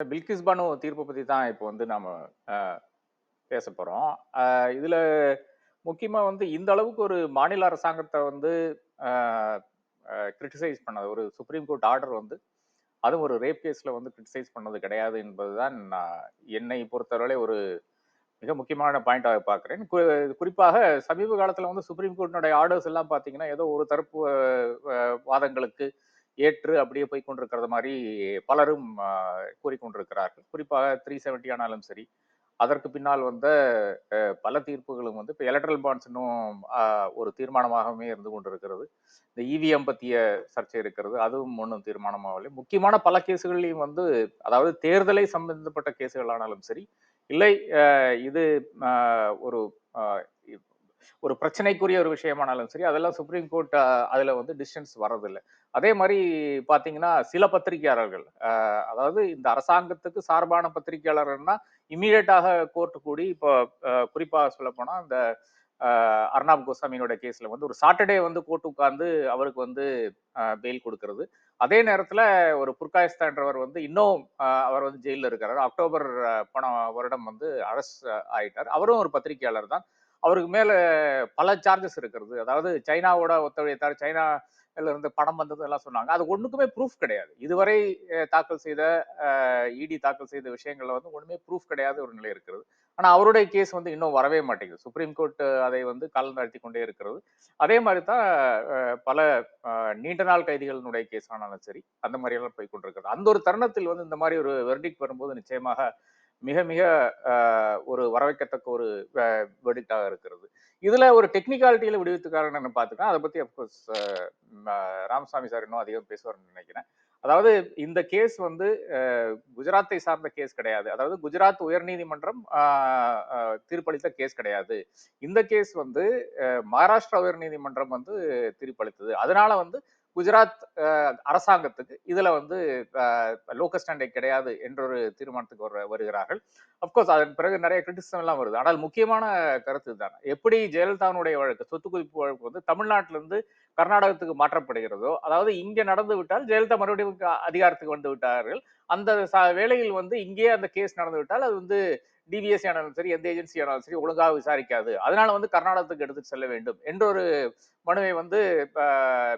பில்கிஸ் பானு தீர்ப்பை பத்தி தான் இப்போ வந்து நாம பேச போறோம். இதுல முக்கியமா வந்து இந்த அளவுக்கு ஒரு மாநில அரசாங்கத்தை வந்து கிரிட்டிசைஸ் பண்ணது ஒரு சுப்ரீம் கோர்ட் ஆர்டர் வந்து அதுவும் ஒரு ரேப் கேஸ்ல வந்து கிரிட்டிசைஸ் பண்ணது கிடையாது என்பதுதான் என்னை பொறுத்தவரை ஒரு மிக முக்கியமான பாயிண்டாக பார்க்கிறேன். குறிப்பாக சமீப காலத்துல வந்து சுப்ரீம் கோர்ட்டினுடைய ஆர்டர்ஸ் எல்லாம் பாத்தீங்கன்னா ஏதோ ஒரு தரப்பு வாதங்களுக்கு ஏற்று அப்படியே போய் கொண்டிருக்கிறது மாதிரி பலரும் கூறிக்கொண்டிருக்கிறார்கள். குறிப்பாக 370 ஆனாலும் சரி, அதற்கு பின்னால் வந்த பல தீர்ப்புகளும் வந்து இப்போ எலக்ட்ரல் பாண்ட்ஸ் இன்னும் ஒரு தீர்மானமாகவே இருந்து கொண்டிருக்கிறது. இந்த இவிஎம் பத்திய சர்ச்சை இருக்கிறது, அதுவும் ஒன்றும் தீர்மானமாகவில்லை. முக்கியமான பல கேசுகள்லையும் வந்து அதாவது தேர்தலை சம்பந்தப்பட்ட கேசுகள் ஆனாலும் சரி, இல்லை இது ஒரு ஒரு பிரச்சனைக்குரிய ஒரு விஷயமானாலும் சரி, அதெல்லாம் சுப்ரீம் கோர்ட் அதுல வந்து டிசிஷன்ஸ் வர்றதில்லை. அதே மாதிரி பாத்தீங்கன்னா சில பத்திரிகையாளர்கள் அதாவது இந்த அரசாங்கத்துக்கு சார்பான பத்திரிகையாளர்கள்னா இம்மீடியட்டாக கோர்ட் கூடி இப்போ குறிப்பாக சொல்ல போனா இந்த அர்னாப் கோசாமியோட கேஸ்ல வந்து ஒரு சாட்டர்டே வந்து கோர்ட் உட்கார்ந்து அவருக்கு வந்து பெயில் கொடுக்கறது. அதே நேரத்துல ஒரு புர்காயஸ்தான்றவர் வந்து இன்னும் அவர் வந்து ஜெயில இருக்கிறார். அக்டோபர் போன வருடம் வந்து அரெஸ்ட் ஆயிட்டார். அவரும் ஒரு பத்திரிகையாளர் தான். அவருக்கு மேல பல சார்ஜஸ் இருக்கிறது. அதாவது சைனாவோட ஒத்துழைத்தார், சைனால இருந்து பணம் வந்தது எல்லாம் சொன்னாங்க. அது ஒண்ணுக்குமே ப்ரூஃப் கிடையாது. இதுவரை தாக்கல் செய்த இடி தாக்கல் செய்த விஷயங்கள்ல வந்து ஒண்ணுமே ப்ரூஃப் கிடையாத ஒரு நிலை இருக்கிறது. ஆனா அவருடைய கேஸ் வந்து இன்னும் வரவே மாட்டேங்குது. சுப்ரீம் கோர்ட் அதை வந்து காலம் தாழ்த்தி கொண்டே இருக்கிறது. அதே மாதிரி தான் பல நீண்ட நாள் கைதிகளினுடைய கேஸ் ஆனாலும் சரி, அந்த மாதிரி எல்லாம் போய் கொண்டிருக்கிறது. அந்த ஒரு தருணத்தில் வந்து இந்த மாதிரி ஒரு வெர்டிக்ட் வரும்போது நிச்சயமாக மிக மிக ஒரு வரவேற்கத்தக்க ஒரு வெர்டிக்டாக இருக்கிறது. இதுல ஒரு டெக்னிக்காலிட்டியில விடுவித்துக்காரன்னு என்ன பார்த்துக்கலாம். அதை பத்தி அப்கோர்ஸ் ராமசாமி சார் இன்னும் அதிகம் பேசுவார்னு நினைக்கிறேன். அதாவது இந்த கேஸ் வந்து குஜராத்தை சார்ந்த கேஸ் கிடையாது. அதாவது குஜராத் உயர்நீதிமன்றம் தீர்ப்பளித்த கேஸ் கிடையாது. இந்த கேஸ் வந்து மகாராஷ்டிரா உயர்நீதிமன்றம் வந்து தீர்ப்பளித்தது. அதனால வந்து குஜராத் அரசாங்கத்துக்கு இதுல வந்து லோக்கல் ஸ்டாண்டை கிடையாது என்ற ஒரு தீர்மானத்துக்கு வருகிறார்கள். அப்கோர்ஸ் அதன் பிறகு நிறைய கிரிட்டிசிசம் எல்லாம் வருது. ஆனால் முக்கியமான கருத்து தான் எப்படி ஜெயலலிதாவுடைய வழக்கு சொத்து குவிப்பு வழக்கு வந்து தமிழ்நாட்டில இருந்து கர்நாடகத்துக்கு மாற்றப்படுகிறதோ, அதாவது இங்க நடந்து விட்டால் ஜெயலலிதா மறுபடியும் அதிகாரத்துக்கு வந்து விட்டார்கள். அந்த வேளையில் வந்து இங்கேயே அந்த கேஸ் நடந்து விட்டால் அது வந்து டிவிஎஸ்சி ஆனாலும் சரி, எந்த ஏஜென்சி ஆனாலும் சரி ஒழுங்காக விசாரிக்காது. அதனால வந்து கர்நாடகத்துக்கு எடுத்துட்டு செல்ல வேண்டும் என்ற ஒரு மனுவை வந்து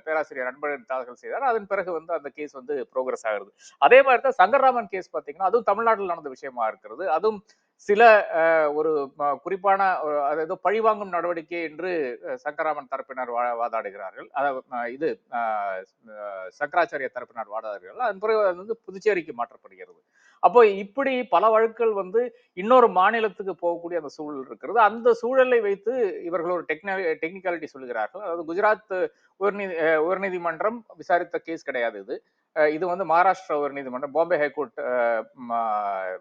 பேராசிரியர் அன்பழகன் தாக்கல் செய்தார். அதன் பிறகு வந்து அந்த கேஸ் வந்து ப்ரோக்ரஸ் ஆகுது. அதே மாதிரி தான் சங்கர்ராமன் கேஸ் பாத்தீங்கன்னா அதுவும் தமிழ்நாட்டில் நடந்த விஷயமா இருக்கிறது. அதுவும் சில ஒரு குறிப்பான அதாவது பழிவாங்கும் நடவடிக்கை என்று சங்கராமன் தரப்பினர் வாதாடுகிறார்கள். இது சங்கராச்சாரிய தரப்பினர் வாதாடுகிறார்கள். அதன் பிறகு வந்து புதுச்சேரிக்கு மாற்றப்படுகிறது. அப்போ இப்படி பல வழக்குகள் வந்து இன்னொரு மாநிலத்துக்கு போகக்கூடிய அந்த சூழல் இருக்கிறது. அந்த சூழலை வைத்து இவர்கள் ஒரு டெக்னிக்காலிட்டி சொல்லுகிறார்கள். அதாவது குஜராத் உயர்நீதிமன்றம் விசாரித்த கேஸ் கிடையாது இது. இது வந்து மகாராஷ்டிரா உயர்நீதிமன்றம் பாம்பே ஹைகோர்ட்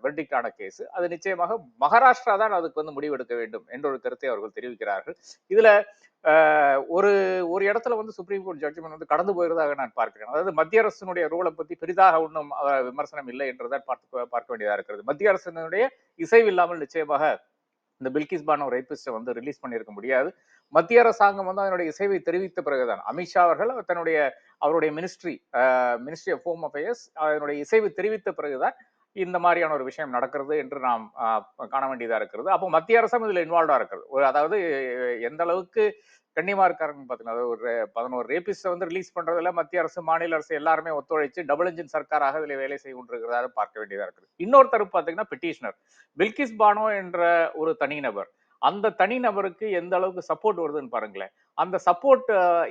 வெர்டிக்டான கேஸ். அது நிச்சயமாக மகாராஷ்டிரா தான் அதுக்கு வந்து முடிவெடுக்க வேண்டும் என்ற ஒரு கருத்தை அவர்கள் தெரிவிக்கிறார்கள். இதுல ஒரு ஒரு இடத்துல வந்து சுப்ரீம் கோர்ட் ஜட்ஜ்மெண்ட் வந்து கடந்து போயிருதாக நான் பார்க்கிறேன். அதாவது மத்திய அரசினுடைய ரோலை பத்தி பெரிதாக ஒன்றும் விமர்சனம் இல்லை என்றுதான் பார்க்க வேண்டியதா இருக்கிறது. மத்திய அரசினுடைய இசைவு இல்லாமல் நிச்சயமாக இந்த பில்கிஸ் பானோ ரேபிஸ்ட வந்து ரிலீஸ் பண்ணியிருக்க முடியாது. மத்திய அரசாங்கம் வந்து அதனுடைய இசைவை தெரிவித்த பிறகுதான் அமித்ஷா அவர்கள் அவருடைய மினிஸ்ட்ரி ஆஃப் ஹோம் அஃபேர்ஸ் அதனுடைய இசைவு தெரிவித்த பிறகுதான் இந்த மாதிரியான ஒரு விஷயம் நடக்கிறது என்று நாம் காண வேண்டியதா இருக்கிறது. அப்போ மத்திய அரசும் இதுல இன்வால்வா இருக்கிறது. அதாவது எந்த அளவுக்கு கண்ணியமா இருக்காருன்னு பாத்தீங்கன்னா ஒரு 11 ரேபிஸ்ட வந்து ரிலீஸ் பண்றதுல மத்திய அரசு மாநில அரசு எல்லாருமே ஒத்துழைச்சு டபுள் இன்ஜின் சர்க்காராக இதுல வேலை செய்து கொண்டிருக்கிறதா பார்க்க வேண்டியதா இருக்குது. இன்னொரு தரப்பு பாத்தீங்கன்னா பெட்டிஷனர் பில்கிஸ் பானோ என்ற ஒரு தனிநபர். அந்த தனிநபருக்கு எந்த அளவுக்கு சப்போர்ட் வருதுன்னு பாருங்களேன். அந்த சப்போர்ட்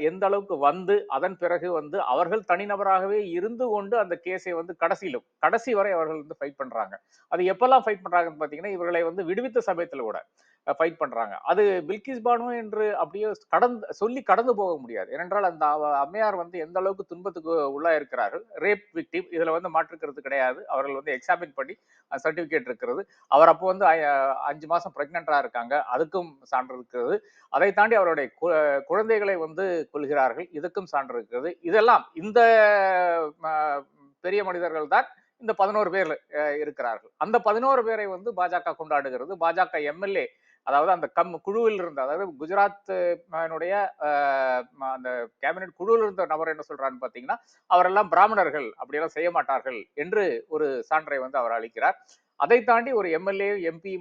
எந்த அளவுக்கு வந்து அதன் பிறகு வந்து அவர்கள் தனிநபராகவே இருந்து கொண்டு அந்த கேஸை வந்து கடைசி வரை அவர்கள் வந்து ஃபைட் பண்றாங்க. அது எப்பெல்லாம் ஃபைட் பண்றாங்கன்னு பாத்தீங்கன்னா இவர்களை வந்து விடுவித்த சமயத்துல கூட ஃபைட் பண்றாங்க. அது பில்கிஸ் பானு என்று அப்படியே கடந்து போக முடியாது. ஏனென்றால் அந்த அம்மையார் வந்து எந்த அளவுக்கு துன்பத்துக்கு உள்ளா இருக்கிறார்கள். ரேப் விக்டிம் இதுல வந்து மாற்றுக்கிறது கிடையாது. அவர்கள் வந்து எக்ஸாமின் பண்ணி சர்டிபிகேட் இருக்கிறது. அவர் அப்போ வந்து 5 மாசம் பிரெக்னெண்டா இருக்காங்க. அதுக்கும் சான்று இருக்கிறது. அதை தாண்டி அவருடைய குழந்தைகளை வந்து கொள்கிறார்கள். இதுக்கும் சான்று இருக்கிறது. இதெல்லாம் இந்த பெரிய மனிதர்கள் தான் இந்த 11 பேர் இருக்கிறார்கள். அந்த 11 பேரை வந்து பாஜக கொண்டாடுகிறது. பாஜக எம்எல்ஏ அதாவது அந்த குழுவில் இருந்த, அதாவது குஜராத் அந்த கேபினெட் குழுவில் இருந்த நபர் என்ன சொல்றாருன்னு பாத்தீங்கன்னா, அவரெல்லாம் பிராமணர்கள், அப்படியெல்லாம் செய்ய மாட்டார்கள் என்று ஒரு சான்றை வந்து அவர் அளிக்கிறார். அதை தாண்டி ஒரு எம்எல்ஏ எம்பி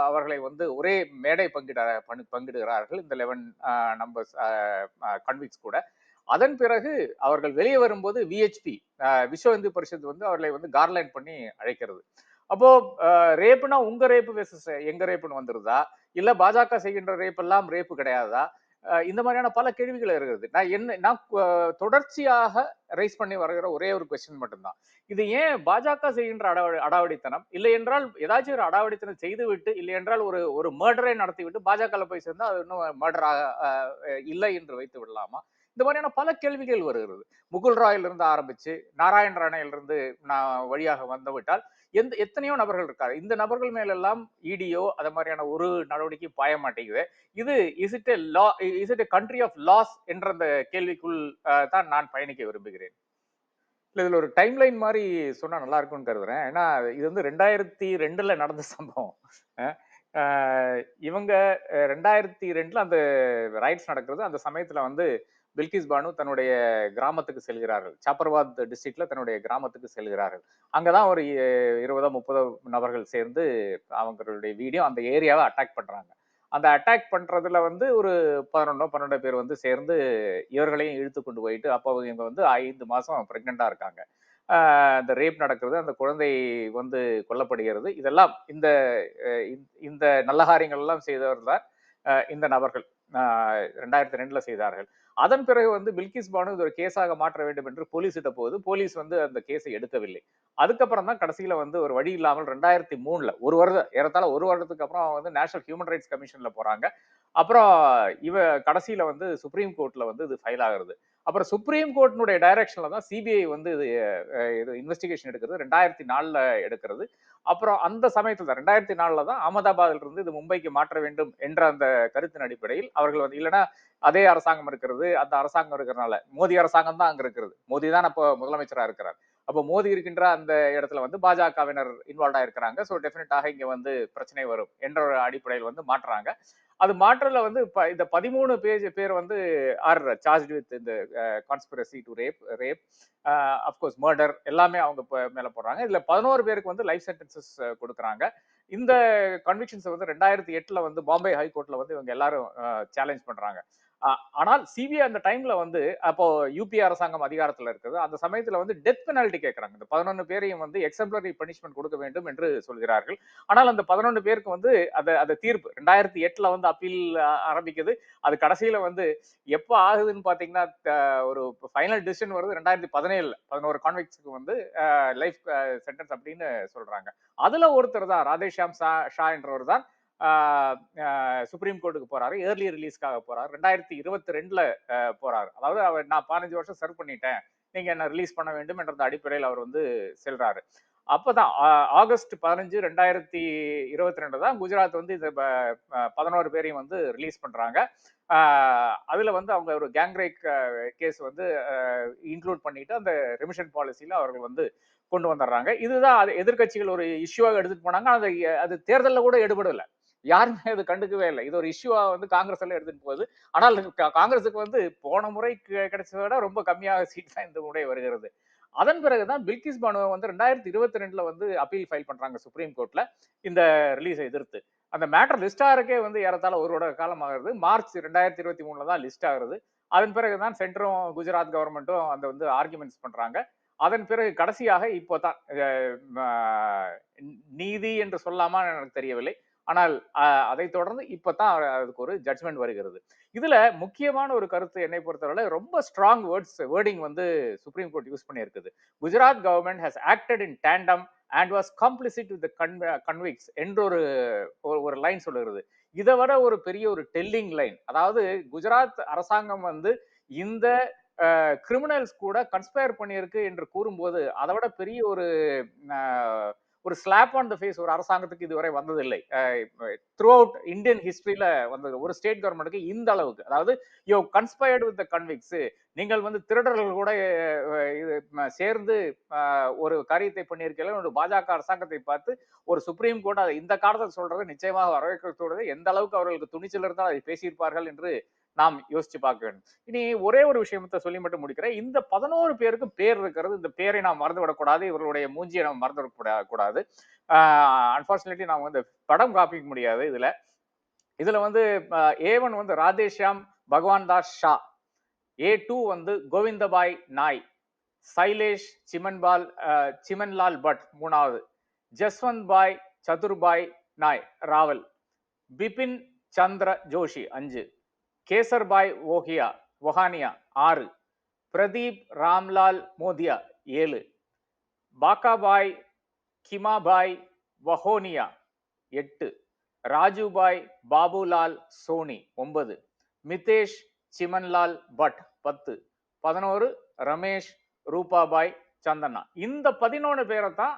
அவர்களை வந்து ஒரே மேடை பங்கிடுகிறார்கள் இந்த 11 நம்பர்ஸ் கன்விக்ஸ் கூட. அதன் பிறகு அவர்கள் வெளியே வரும்போது விஹெச்பி விஸ்வ இந்து பரிஷத் வந்து அவர்களை வந்து கார்லைன் பண்ணி அழைக்கிறது. அப்போ ரேப்புனா உங்க ரேப்பு வெர்சஸ் எங்க ரேப்புன்னு வந்துருதா, இல்ல பாஜக செய்கின்ற ரேப் எல்லாம் ரேப்பு கிடையாதா? இந்த மாதிரியான பல கேள்விகள் இருக்கிறது. நான் தொடர்ச்சியாக ரைஸ் பண்ணி வருகிற ஒரே ஒரு கொஸ்டின் மட்டும்தான். இது ஏன் பாஜக செய்கின்ற அடாவடித்தனம், இல்லை என்றால் ஏதாச்சும் ஒரு அடாவடித்தனம் செய்துவிட்டு, இல்லை என்றால் ஒரு மர்டரை நடத்திவிட்டு பாஜக போய் சேர்ந்தா அது இன்னும் மர்டர் இல்லை என்று வைத்து விடலாமா? இந்த மாதிரியான பல கேள்விகள் வருகிறது. முகுல் ராயில இருந்து ஆரம்பிச்சு நாராயண் ராணையிலிருந்து நான் வழியாக வந்துவிட்டால் எத்தனையோ நபர்கள் இருக்காரு. இந்த நபர்கள் மேலெல்லாம் இடியோ அது மாதிரியான ஒரு நடவடிக்கை பாய மாட்டேங்குது. இது is it country of laws என்ற அந்த கேள்விக்குள் தான் நான் பயணிக்க விரும்புகிறேன். இதுல ஒரு டைம் லைன் மாதிரி சொன்னா நல்லா இருக்கும்னு கருதுறேன். ஏன்னா இது வந்து 2002ல நடந்த சம்பவம். இவங்க 2002ல அந்த ரைட்ஸ் நடக்கிறது. அந்த சமயத்துல வந்து பில்கிஸ் பானு தன்னுடைய கிராமத்துக்கு செல்கிறார்கள். சாப்பர்வாத் டிஸ்ட்ரிக்ட்ல தன்னுடைய கிராமத்துக்கு செல்கிறார்கள். அங்கதான் ஒரு 20-30 நபர்கள் சேர்ந்து அவங்களுடைய வீடியோ அந்த ஏரியாவை அட்டாக் பண்றாங்க. அந்த அட்டாக் பண்றதுல வந்து ஒரு 11-12 பேர் வந்து சேர்ந்து இவர்களையும் இழுத்து கொண்டு போயிட்டு, அப்போ இவங்க வந்து 5 மாசம் பிரெக்னெண்டா இருக்காங்க. அந்த ரேப் நடக்கிறது, அந்த குழந்தை வந்து கொல்லப்படுகிறது. இதெல்லாம் இந்த நல்ல காரியங்கள் எல்லாம் செய்தவர் தான் இந்த நபர்கள் 2002ல செய்தார்கள். அதன் பிறகு வந்து பில்கிஸ் பானு இது ஒரு கேஸாக மாற்ற வேண்டும் என்று போலீஸிட்ட போது போலீஸ் வந்து அந்த கேஸை எடுக்கவில்லை. அதுக்கப்புறம் தான் கடைசியில வந்து ஒரு வழி இல்லாமல் 2003ல ஏறத்தாழ ஒரு வருடத்துக்கு அப்புறம் வந்து நேஷனல் ஹியூமன் ரைட்ஸ் கமிஷன்ல போறாங்க. அப்புறம் கடைசியில வந்து சுப்ரீம் கோர்ட்ல வந்து இது ஃபைல் ஆகுறது. அப்புறம் சுப்ரீம் கோர்ட்டினுடைய டைரக்ஷன்ல தான் சிபிஐ வந்து இது இன்வெஸ்டிகேஷன் எடுக்கிறது 2004ல எடுக்கிறது. அப்புறம் அந்த சமயத்துல தான் 2004ல தான் அகமதாபாத்ல இருந்து இது மும்பைக்கு மாற்ற வேண்டும் என்ற அந்த கருத்தின் அடிப்படையில் அவர்கள் வந்து இல்லைன்னா அதே அரசாங்கம் இருக்கிறது, அந்த அரசாங்கம் இருக்கிறதுனால மோடி அரசாங்கம் தான் அங்க இருக்கிறது. மோடி தான் அப்போ முதலமைச்சரா இருக்கிறார். அப்போ மோடி இருக்கின்ற அந்த இடத்துல வந்து பாஜகவினர் இன்வால்வ் ஆயிருக்கிறாங்க. ஸோ டெஃபினட்டாக இங்க வந்து பிரச்சனை வரும் என்ற ஒரு அடிப்படையில் வந்து மாற்றுறாங்க. அது மாற்றல வந்து இந்த 13 பேர் வந்து ஆர் சார்ஜ் வித் இந்த conspiracy to rape of course murder எல்லாமே அவங்க மேல போடுறாங்க. இதுல 11 பேருக்கு வந்து லைஃப் சென்டென்சஸ் கொடுக்குறாங்க. இந்த கன்விக்ஷன்ஸ் வந்து 2008ல வந்து பாம்பே ஹைகோர்ட்ல வந்து இவங்க எல்லாரும் சேலஞ்ச் பண்றாங்க. ஆனால் சிபிஐ அந்த டைம்ல வந்து அப்போ யூபி அரசாங்கம் அதிகாரத்துல இருக்குது. அந்த சமயத்துல வந்து டெத் பெனால்டி கேட்கறாங்க. இந்த 11 பேரையும் வந்து எக்ஸம்ப்ளரி பனிஷ்மெண்ட் கொடுக்க வேண்டும் என்று சொல்கிறார்கள். ஆனால் அந்த 11 பேருக்கு வந்து அந்த தீர்ப்பு 2008ல வந்து அப்பீல் ஆரம்பிக்குது. அது கடைசியில வந்து எப்ப ஆகுதுன்னு பாத்தீங்கன்னா ஒரு ஃபைனல் டிசிஷன் வருது 2017ல 11 கான்விக்ட்ஸ்க்கு வந்து லைஃப் சென்டென்ஸ் அப்படின்னு சொல்றாங்க. அதுல ஒருத்தர் தான் ராதேஷாம் ஷா என்றவர் தான் சுப்ரீம் கோர்ட்டுக்கு போறாரு. ஏர்லி ரிலீஸ்க்காக போறாரு. 2022ல போறாரு. அதாவது அவர் நான் 15 வருஷம் சர்வ் பண்ணிட்டேன், நீங்க என்ன ரிலீஸ் பண்ண வேண்டும் என்ற அடிப்படையில் அவர் வந்து செல்றாரு. அப்பதான் ஆகஸ்ட் 15 2022 தான் குஜராத் வந்து இந்த 11 பேரையும் வந்து ரிலீஸ் பண்றாங்க. அதுல வந்து அவங்க ஒரு கேங்ரேக் கேஸ் வந்து இன்க்ளூட் பண்ணிட்டு அந்த ரெமிஷன் பாலிசியில அவர்கள் வந்து கொண்டு வந்துடுறாங்க. இதுதான் எதிர்கட்சிகள் ஒரு இஷ்யூவாக எடுத்துட்டு போனாங்க. அது தேர்தலில் கூட எடுபடல. யாருமே அது கண்டுக்கவே இல்லை. இது ஒரு இஷ்யூவா வந்து காங்கிரஸ் எல்லாம் எடுத்துட்டு போகுது. ஆனால் காங்கிரஸுக்கு வந்து போன முறை கிடைச்சதை விட ரொம்ப கம்மியாக சீட் தான் இந்த முறை வருகிறது. அதன் பிறகுதான் பில்கிஸ் பானு வந்து 2022ல வந்து அப்பீல் ஃபைல் பண்றாங்க சுப்ரீம் கோர்ட்ல இந்த ரிலீஸை எதிர்த்து. அந்த மேட்டர் லிஸ்ட் ஆகிறதுக்கே வந்து ஏறத்தாழ ஒரு வருட காலம் ஆகுது. மார்ச் 2023ல தான் லிஸ்ட் ஆகுது. அதன் பிறகுதான் சென்ட்ரும் குஜராத் கவர்மெண்ட்டும் அந்த வந்து ஆர்குமெண்ட்ஸ் பண்றாங்க. அதன் பிறகு கடைசியாக இப்போதான் நீதி என்று சொல்லாமா எனக்கு தெரியவில்லை. ஆனால் அதை தொடர்ந்து இப்பதான் அதுக்கு ஒரு ஜட்ஜ்மெண்ட் வருகிறது. இதுல முக்கியமான ஒரு கருத்து என்னை பொறுத்தவரை ரொம்ப ஸ்ட்ராங் வேர்டிங் வந்து சுப்ரீம் கோர்ட் யூஸ் பண்ணி இருக்குது. Gujarat government has acted in tandem and was complicit with convicts என்ற ஒரு லைன் சொல்லுகிறது. இதை விட ஒரு பெரிய ஒரு டெல்லிங் லைன், அதாவது குஜராத் அரசாங்கம் வந்து இந்த கிரிமினல்ஸ் கூட கன்ஸ்பயர் பண்ணியிருக்கு என்று கூறும்போது அதை விட பெரிய ஒரு ஒரு ஸ்லாப் ஆன் த ஃபேஸ் ஒரு அரசாங்கத்துக்கு இதுவரை வந்ததில்லை. த்ரூ அவுட் இந்தியன் ஹிஸ்டரியில வந்தது ஒரு ஸ்டேட் கவர்மெண்ட்டுக்கு இந்த அளவுக்கு. அதாவது யூ கன்ஸ்பயர்ட் வித் த கன்விக்ஸ், நீங்கள் வந்து திருடர்கள் கூட இது சேர்ந்து ஒரு காரியத்தை பண்ணியிருக்கீங்க. ஒரு பாஜக அரசாங்கத்தை பார்த்து ஒரு சுப்ரீம் கோர்ட் அதை இந்த காலத்தில் சொல்றது நிச்சயமாக வரவேற்கக்கூடாது. எந்த அளவுக்கு அவர்களுக்கு துணிச்சல் இருந்தால் அதை பேசியிருப்பார்கள் என்று நாம் யோசிச்சு பார்க்க வேண்டும். இனி ஒரே ஒரு விஷயத்தை சொல்லி மட்டும் முடிக்கிறேன். இந்த 11 பேருக்கும் பேர் இருக்கிறது. இந்த பேரை நாம் மறந்துவிடக்கூடாது. இவர்களுடைய மூஞ்சியை நாம் மறந்துவிடக்கூடாது. அன்பார்ச்சுனேட்லி நாம் வந்து படம் காப்பிக்க முடியாது. இதுல வந்து A1 வந்து ராதேஷியாம் பகவான் தாஸ் ஷா, A2 வந்து கோவிந்தபாய் நாய், சைலேஷ் சிமன்லால் பட் மூணாவது, ஜஸ்வந்த் பாய் சதுர்பாய் நாய் ராவல், பிபின் சந்திர ஜோஷி 5, கேசர்பாய் வொஹானியா 6, பிரதீப் ராம்லால் மோதியா 7, பாக்காபாய் கிமாபாய் வஹோனியா 8, ராஜுபாய் பாபுலால் சோனி 9, மிதேஷ் சிமன்லால் பட் 10, 11 ரமேஷ் ரூபாபாய் சந்தனா. இந்த 11 பேரை தான்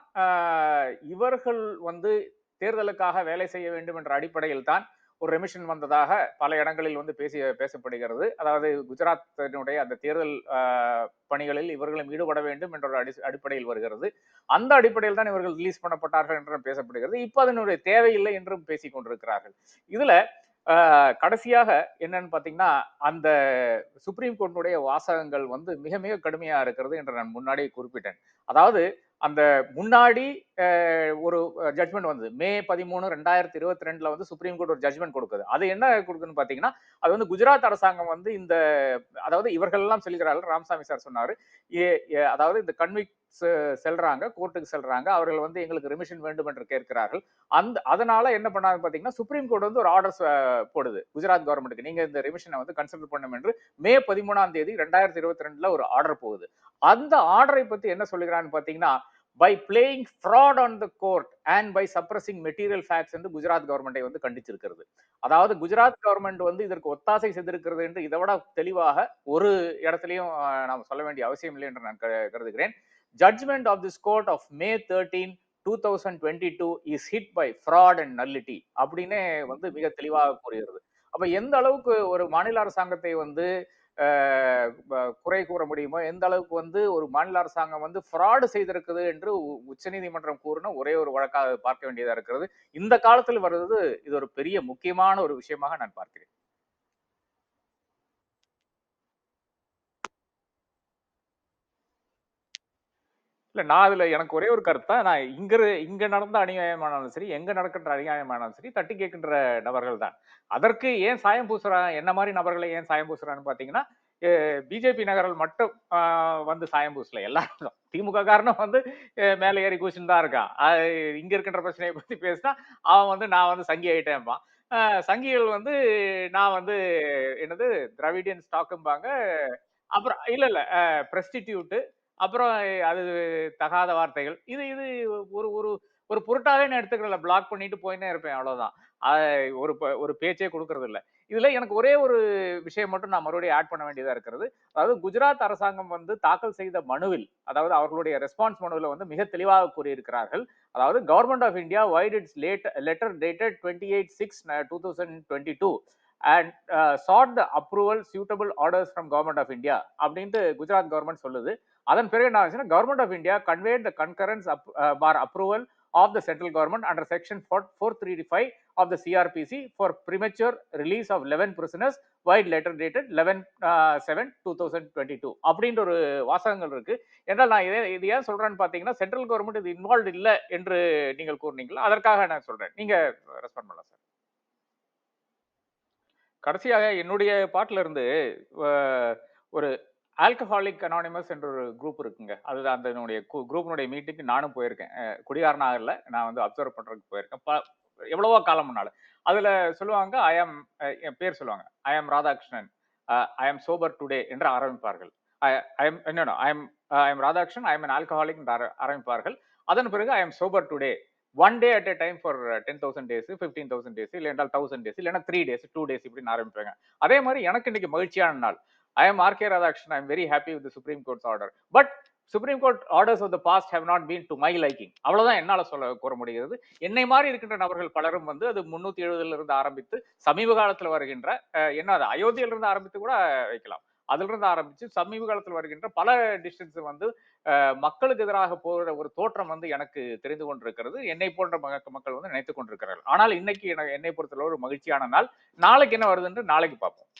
இவர்கள் வந்து தேர்தலுக்காக வேலை செய்ய வேண்டும் என்ற அடிப்படையில் தான் ஒரு ரெமிஷன் வந்ததாக பல இடங்களில் வந்து பேசப்படுகிறது. அதாவது குஜராத்தினுடைய அந்த தேர்தல் பணிகளில் இவர்களும் ஈடுபட வேண்டும் என்ற ஒரு அடிப்படையில் வருகிறது. அந்த அடிப்படையில் தான் இவர்கள் ரிலீஸ் பண்ணப்பட்டார்கள் என்றும் பேசப்படுகிறது. இப்ப அதனுடைய தேவையில்லை என்றும் பேசிக் கொண்டிருக்கிறார்கள். இதுல கடைசியாக என்னன்னு பாத்தீங்கன்னா, அந்த சுப்ரீம் கோர்ட்டுடைய வாசகங்கள் வந்து மிக மிக கடுமையா இருக்கிறது என்று நான் முன்னாடியே குறிப்பிட்டேன். அதாவது அந்த முன்னாடி ஒரு ஜட்மெண்ட் வந்தது மே 13, 2022 வந்து சுப்ரீம் கோர்ட் ஒரு ஜட்மெண்ட் கொடுக்குது. அது என்ன கொடுக்குன்னு பாத்தீங்கன்னா, அது வந்து குஜராத் அரசாங்கம் வந்து இந்த அதாவது இவர்கள் எல்லாம் சொல்கிறார்கள், ராமசாமி சார் சொன்னாரு, அதாவது இந்த கன்விக்ட் செல்றாங்க, கோர்ட்டுக்கு செல்றாங்க, அவர்கள் வந்து எங்களுக்கு ரிமிஷன் வேண்டும் என்று கேட்கிறார்கள். அதனால என்ன பண்ணாங்க பாத்தீங்கன்னா, சுப்ரீம் கோர்ட் வந்து ஒரு ஆர்டர்ஸ் போடுது குஜராத் கவர்மெண்ட்டுக்கு, நீங்க இந்த ரிமிஷனை வந்து கன்சிடர் பண்ணும் என்று மே 13 2022 ஒரு ஆர்டர் போகுது. அந்த ஆர்டரை பத்தி என்ன சொல்லுகிறான்னு பாத்தீங்கன்னா, by playing fraud on the court and by suppressing material facts என்று குஜராத் கவர்மெண்டை வந்து கண்டிச்சிருக்கிறது. அதாவது குஜராத் கவர்மெண்ட் வந்து இதற்கு ஒத்தாசை செய்திருக்கிறது என்று இதை விட தெளிவாக ஒரு இடத்துலையும் நாம் சொல்ல வேண்டிய அவசியம் இல்லை என்று நான் கருதுகிறேன். Judgment of this court of May 13, 2022 is hit by fraud and nullity அப்படின்னு வந்து மிக தெளிவாக கூறுகிறது. அப்ப எந்த அளவுக்கு ஒரு மாநில அரசாங்கத்தை வந்து குறை கூற முடியுமோ, எந்த அளவுக்கு வந்து ஒரு மாநில அரசாங்கம் வந்து ஃப்ராடு செய்திருக்குது என்று உச்சநீதிமன்றம் கூறின ஒரே ஒரு வழக்காக பார்க்க வேண்டியதா இருக்கிறது. இந்த காலத்தில் வருவது இது ஒரு பெரிய முக்கியமான ஒரு விஷயமாக நான் பார்க்கிறேன். இல்ல, நான் அதுல எனக்கு ஒரே ஒரு கருத்து தான். நான் இங்க நடந்த அநியாயமானாலும் சரி, எங்க நடக்கின்ற அநியாயமானாலும் சரி, தட்டி கேட்கின்ற நபர்கள் தான். அதற்கு ஏன் சாயம் பூசுறான், என்ன மாதிரி நபர்களை ஏன் சாயம் பூசுறான்னு பாத்தீங்கன்னா, பிஜேபி நகரில் மட்டும் வந்து சாயம் பூசல, எல்லாரும் திமுக காரணம் வந்து மேல ஏறி கூச்சின்னு தான் இருக்கான். இங்க இருக்கின்ற பிரச்சனையை பத்தி பேசினா அவன் வந்து நான் வந்து சங்கி ஆயிட்டேன்பான். சங்கிகள் வந்து நான் வந்து என்னது திராவிடியன் ஸ்டாக்கும்பாங்க. அப்புறம் இல்ல பிரஸ்டிடியூட், அப்புறம் அது தகாத வார்த்தைகள். இது இது ஒரு ஒரு ஒரு பொருட்டாவே நான் எடுத்துக்கல, பிளாக் பண்ணிட்டு போயினே இருப்பேன், அவ்வளவுதான். ஒரு பேச்சே கொடுக்கறது இல்ல. இதுல எனக்கு ஒரே ஒரு விஷயம் மட்டும் நான் மறுபடியும் ஆட் பண்ண வேண்டியதா இருக்கிறது. அதாவது குஜராத் அரசாங்கம் வந்து தாக்கல் செய்த மனுவில், அதாவது அவர்களுடைய ரெஸ்பான்ஸ் மனுவில் வந்து மிக தெளிவாக கூறியிருக்கிறார்கள். அதாவது government of India vide its letter dated 28/6/2022 and sought the approval suitable orders from government of India அப்படின்ட்டு குஜராத் கவர்மெண்ட் சொல்லுது. அதன் பிறகு என்ன ஆச்சுன்னா, government of India conveyed the concurrence bar approval of the central government under section 435 of the CRPC for premature release of 11 prisoners wide letter dated 11/7/2022 அப்படின்ற ஒரு வாசகங்கள் இருக்கு. என்றால் நான் இது ஏன் சொல்றேன்னு பாத்தீங்கன்னா, சென்ட்ரல் கவர்மெண்ட் இது இன்வால்வ் இல்ல என்று நீங்கள் கூறினீங்களா, அதற்காக நான் சொல்றேன். நீங்க ரெஸ்பாண்ட் பண்ணலாம் சார். கடைசியாக என்னுடைய பாட்டுல இருந்து ஒரு ஆல்கஹாலிக் அனானிமஸ் என்ற ஒரு குரூப் இருக்குங்க. அதுதான் அந்த குரூப்பினுடைய மீட்டிங்க்கு நானும் போயிருக்கேன். குடிகாரனா இல்ல, நான் வந்து அப்சர்வ் பண்றதுக்கு போயிருக்கேன் எவ்வளவோ காலம் முன்னால. அதுல சொல்லுவாங்க, என் பேர் சொல்லுவாங்க, I am Radhakrishnan, I am sober today என்று ஆரம்பிப்பார்கள். I am Radhakrishnan, I am an alcoholic என்று ஆரம்பிப்பார்கள். அதன் பிறகு I am sober today, 1 day at a time for 10,000 days, 15,000 days, இல்ல என்றால் 1000 days, இல்லைன்னா 3 days, 2 days இப்படின்னு ஆரம்பிப்பாங்க. அதே மாதிரி எனக்கு இன்னைக்கு மகிழ்ச்சியான நாள். I am R.K. Radhakrishnan. I am very happy with the Supreme Court's order. But Supreme Court orders of the past have not been to my liking. அவ்வளவுதான் என்னால சொல்ல கூற முடிகிறது. என்னை மாறி இருக்கின்ற நபர்கள் பலரும் வந்து அது 370 இருந்து ஆரம்பித்து சமீப காலத்துல வருகின்ற என்ன அது அயோத்தியில இருந்து ஆரம்பித்து கூட வைக்கலாம். அதுல இருந்து ஆரம்பிச்சு சமீப காலத்தில் வருகின்ற பல டிஸ்டன்ஸ் வந்து மக்களுக்கு எதிராக போகிற ஒரு தோற்றம் வந்து எனக்கு தெரிந்து கொண்டிருக்கிறது. என்னை போன்ற மக்கள் வந்து நினைத்துக் கொண்டிருக்கிறார்கள். ஆனால் இன்னைக்கு என்னை பொறுத்தளவு ஒரு மகிழ்ச்சியான நாள். நாளைக்கு என்ன வருது என்று நாளைக்கு பார்ப்போம்.